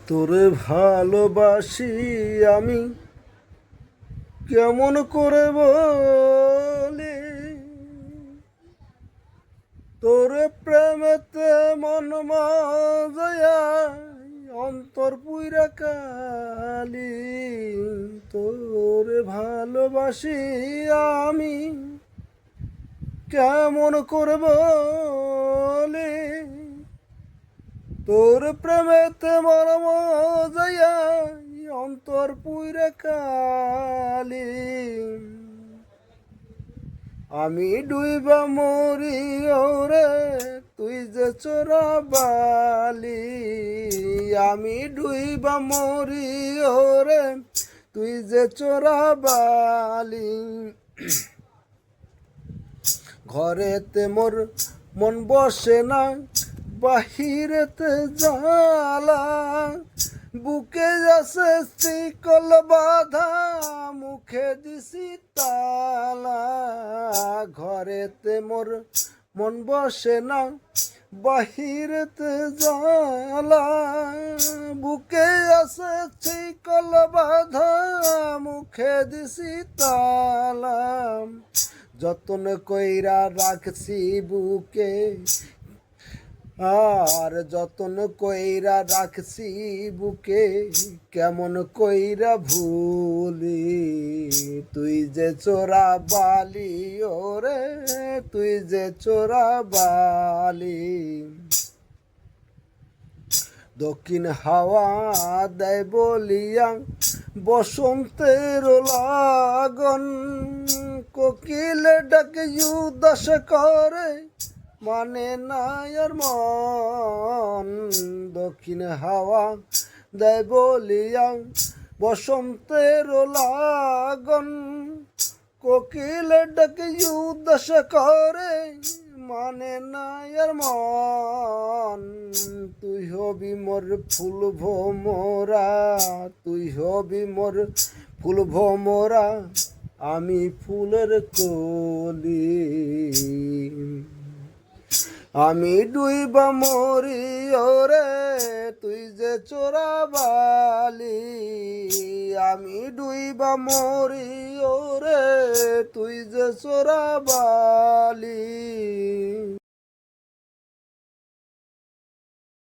তোরে ভালোবাসি আমি কেমন করে বলি, তোরে প্রেমেতে মন মজয়া অন্তর পুইরা কালি। তোরে ভালোবাসি আমি কেমন করে বলি, তোর প্রেমেতে মন মজয়া অন্তর পুইরা কালি। আমি ডুইবা মরি ওরে তুই যে চোরাবালি, আমি ডুইবা মরি ওরে তুই যে চোরাবালি। ঘরেতে মোর মন বসে না, বাহিরেতে জ্বালা, বুকে আছে শিকল বাঁধা, মুখে দিছি তালা। ঘরেতে মোর মন বসে না, বাহিরেতে জ্বালা, বুকে আছে শিকল বাঁধা, মুখে দিছি তালা। যতন কইরা রাখছি বুকে আর যতন কইরা রাখছি বুকে, কেমন কইরা ভুলি, তুই যে চোরা বালি ওরে তুই যে চোরা বালি। দক্ষিণ হাওয়া দেয় বলিয়া বসন্তের লাগন, কোকিল ডাকে উদাস করে মানে না আর মন। দক্ষিণ হাওয়া দেয় বলিয়া বসন্তের লাগন, কোকিল ডাকে উদাস করে মানে না আর মন। তুই হবি মোর ফুল ভোমরা, তুই হবি মোর ফুল ভোমরা, আমি ফুলের কলি। আমি ডুইবা মরি ওরে তুই যে চোরাবালি, আমি ডুইবা মরি ওরে তুই যে চোরাবালি।